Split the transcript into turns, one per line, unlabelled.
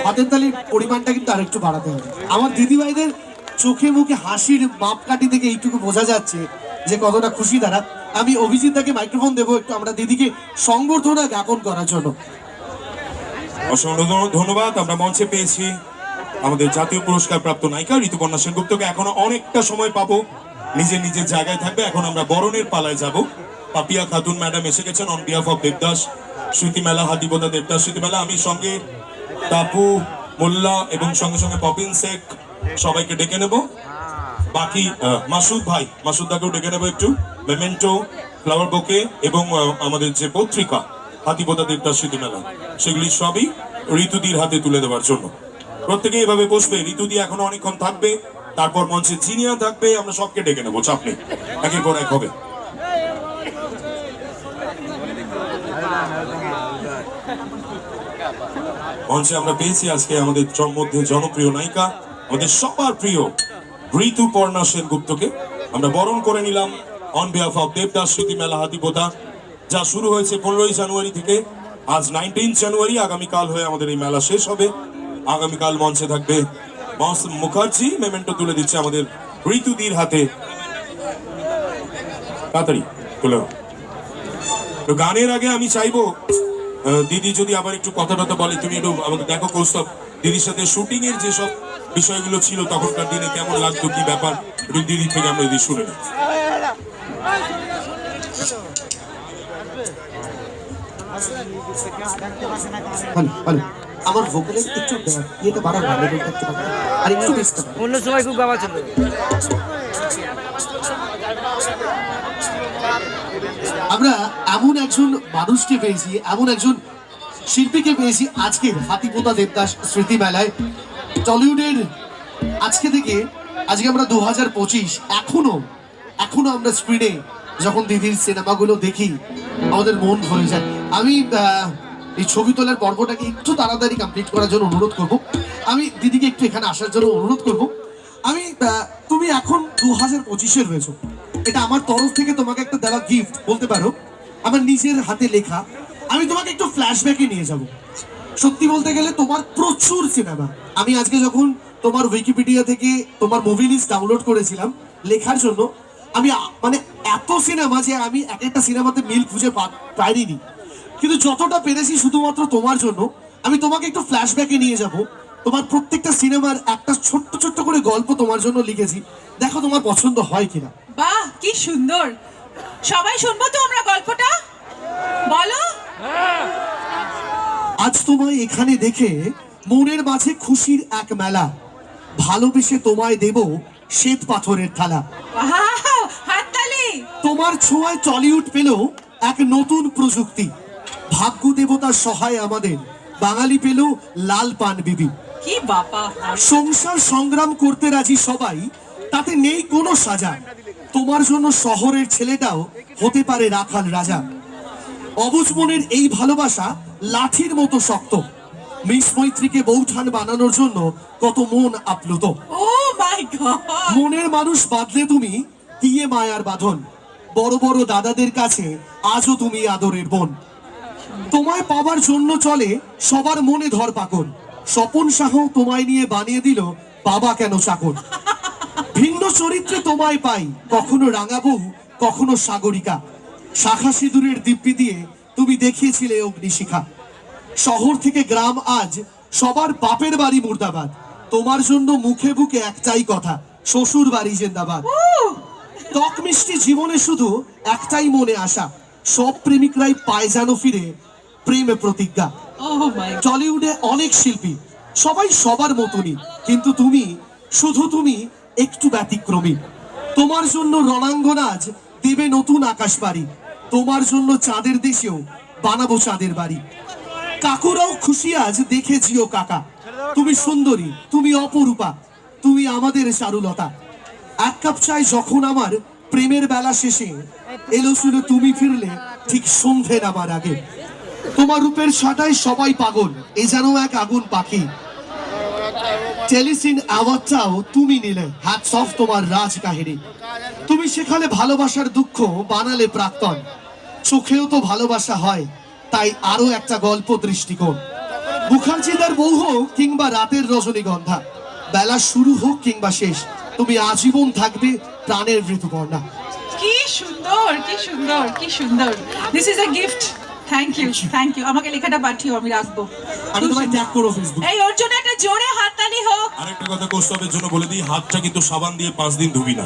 হাতের তালির পরিমাণটা কিন্তু আরেকটু বাড়াতে হবে। আমার দিদিভাইদের চোখে মুখে হাসির মাপকাঠি থেকে এইটুকু বোঝা যাচ্ছে যে কতটা খুশি তারা। আমি অভিজিৎ দাকে মাইক্রোফোন দেবো একটু আমরা দিদিকে সংবর্ধনা জ্ঞাপন করার জন্য।
অসংখ্য ধন্যবাদ। আমরা মঞ্চে পেয়েছি আমাদের জাতীয় পুরস্কার প্রাপ্ত নায়িকা ঋতুপর্ণা সেনগুপ্তকে। এখনো অনেকটা সময় পাবো, নিজের নিজের জায়গায় থাকবে। এখন আমরা বরণের পালায় যাব। পাপিয়া খাতুন ম্যাডাম এসে গেছেন on behalf of Debdas Smritimela, Hatiboda Debdas Smritimela. আমি সঙ্গে তাপু মোল্লা এবং সঙ্গে সঙ্গে পপিন শেখ সবাইকে ডেকে নেব। বাকি মাসুদ ভাই, মাসুদ দাকেও ডেকে নেবো একটু। মেমেন্টো, ফ্লাওয়ার বোকে এবং আমাদের যে পত্রিকা হাতিবোদা দেবদাস স্মৃতিমেলা, সেগুলি সবই ঋতুদির হাতে তুলে দেওয়ার জন্য। প্রত্যেকে এভাবে বসবে। ঋতুদি এখনো অনেকক্ষণ থাকবে, তারপর মঞ্চে জিনিয়া থাকবে। আমরা সবকে ডেকে নেবো, চাপ নেই, একের পর এক হবে। মঞ্চে আমরা পেয়েছি আজকে আমাদের মধ্যে জনপ্রিয় নায়িকা, আমাদের সবার প্রিয় ঋতুপর্ণা সেনগুপ্তকে। আমরা বরণ করে নিলাম on behalf of Debdas Smritimela হাতিবোদা, যা শুরু হয়েছে 15ই জানুয়ারি থেকে। আজ 19 জানুয়ারি, আগামীকাল হয়ে আমাদের এই মেলা শেষ হবে। আগামীকাল মঞ্চে থাকবে মৌসুম মুখার্জি। মেমেন্টো তুলে দিচ্ছে আমাদের ঋতুদির হাতে। তাড়াতাড়ি তুলে। তো গানের আগে আমি চাইবো দিদি যদি আবার একটু কথা টথা বলে। তুমি একটু আমাকে দেখো কৌস্তব, দিদির সাথে শুটিং এর যেসব বিষয়গুলো ছিল তখনকার দিনে কেমন লাগতো, কি ব্যাপার, একটু দিদির থেকে আমরা যদি শুনে নিই।
আমার ভোকালের একটু ইয়েটা বাড়ানো, লেভেলটা একটু বাড়ানো, আর একটু বেশ
অন্য সময় খুব গাওয়া ছিল।
আমরা এমন একজন মানুষকে পেয়েছি, এমন একজন শিল্পীকে পেয়েছি আজকের হাতিবোদা দেবদাস স্মৃতি মেলায়। টলিউডের আজকে থেকে, আজকে আমরা 2025, এখনো আমরা স্ক্রিনে যখন দিদির সিনেমাগুলো দেখি আমাদের মন ভরে যায়। আমি এই ছবি তোলার পর্বটাকে একটু তাড়াতাড়ি কমপ্লিট করার জন্য অনুরোধ করব। আমি দিদিকে একটু এখানে আসার জন্য অনুরোধ করব। তুমি এখন 2025-এর রয়েছো, এটা আমার তরফ থেকে তোমাকে একটা দেওয়া গিফট বলতে পারো, আমার নিজের হাতে লেখা। আমি তোমাকে একটু ফ্ল্যাশব্যাকে নিয়ে যাব। সত্যি বলতে গেলে তোমার প্রচুর সিনেমা, আমি আজকে যখন তোমার উইকিপিডিয়া থেকে তোমার মুভি লিস্ট ডাউনলোড করেছিলাম লেখার জন্য, আমি মানে এত সিনেমা যে আমি এক একটা সিনেমাতে মিল খুঁজে পাইনি, কিন্তু যতটা পেরেছি শুধুমাত্র তোমার জন্য। আমি তোমাকে একটু ফ্ল্যাশব্যাকে নিয়ে যাব। তোমার প্রত্যেকটা সিনেমার একটা ছোট্ট ছোট্ট করে গল্প তোমার জন্য লিখেছি, দেখো তোমার পছন্দ হয় কিনা।
বাহ, কি সুন্দর! সবাই শুনবো তো আমরা গল্পটা, বলো।
আজ তোমায় এখানে দেখে মনের মাঝে খুশির এক মেলা, ভালোবেসে তোমায় দেব শ্বেত পাথরের থালা।
হাততালি।
তোমার ছোঁয়ায় টলিউড পেল এক নতুন প্রযুক্তি, ভাগ্য দেবতার সহায় আমাদের বাঙালি পেল লাল পান বিবি।
কি বাবা!
সংসার সংগ্রাম করতে রাজি সবাই, তাতে নেই কোনো সাজা। তোমার জন্য শহরের ছেলেটাও হতে পারে রাখাল রাজা। অবুঝ মনের এই ভালোবাসা লাঠির মতো শক্ত, মিস মৈত্রীকে বৌঠান বানানোর জন্য কত মন আপ্লুত।
ও মাই গড!
মনের মানুষ বাঁধলে তুমি দিয়ে মায়ার বাঁধন, বড় বড় দাদাদের কাছে আজও তুমি আদরের বোন। তোমায় পাবার জন্য চলে সবার মনে ধর পাকন, স্বপন সাহ তোমায় নিয়ে বানিয়ে দিল বাবা কেন চাকর। ভিন্ন চরিত্রে তোমায় পাই, কখনো রাঙাবু কখনো সাগরিকা। শাখা সিঁদুরের দিব্যি দিয়ে তুমি দেখিয়েছিলে অগ্নিশিখা। শহর থেকে গ্রাম আজ সবার বাপের বাড়ি মুর্দাবাদ, তোমার জন্য মুখে বুকে একটাই কথা, শ্বশুর বাড়ি জিন্দাবাদ। টক মিষ্টি জীবনে শুধু একটাই মনে আশা, সব প্রেমিকরাই পায় যেন ফিরে প্রেমে প্রতিজ্ঞা। টলিউডে অনেক শিল্পী, সবাই সবার মতনই, কিন্তু শুধু তুমি একটু ব্যতিক্রমী। তোমার জন্য রণাঙ্গন আজ দেবে নতুন আকাশ বাড়ি, তোমার জন্য চাঁদের দেশেও বানাবো চাঁদের বাড়ি। কাকুরাও খুশি আজ দেখে জিও কাকা, তুমি সুন্দরী, তুমি অপরূপা, তুমি আমাদের চারুলতা। এক কাপ চাই যখন আমার প্রেমের বেলা শেষে এলো শুনে তুমি ফিরলে ঠিক সন্ধে নামার আগে। তোমার রূপের ছাটায় সবাই পাগল, এ যেন এক আগুন পাখি। টেলিসিন অ্যাওয়ার্ডটাও তুমি নিলে, হ্যাটস অফ তোমার রাজ কাহিনী। তুমি শেখালে ভালোবাসার দুঃখ, বানালে প্রাক্তন। চোখেও তো ভালোবাসা হয়, তাই আরো একটা গল্প দৃষ্টিকোণ। মুখার্জিদার বউ হোক কিংবা রাতের রজনীগন্ধা, বেলা শুরু হোক কিংবা শেষ, তুমি আজীবন থাকবে প্রাণের ঋতুপর্ণা।
কি সুন্দর, কি সুন্দর, কি সুন্দর। This is a gift. Thank you, thank you. আমাকে লেখাটা পাঠিও, আমি রাখবো।
আমি তোমায় ট্যাগ করো ফেসবুক।
এই ওর জন্য একটা জোরে হাততালি হোক।
আরেকটা কথা কৌস্তবের জন্য বলে দিই, হাতটা কিন্তু সাবান দিয়ে 5 দিন ধুবি না।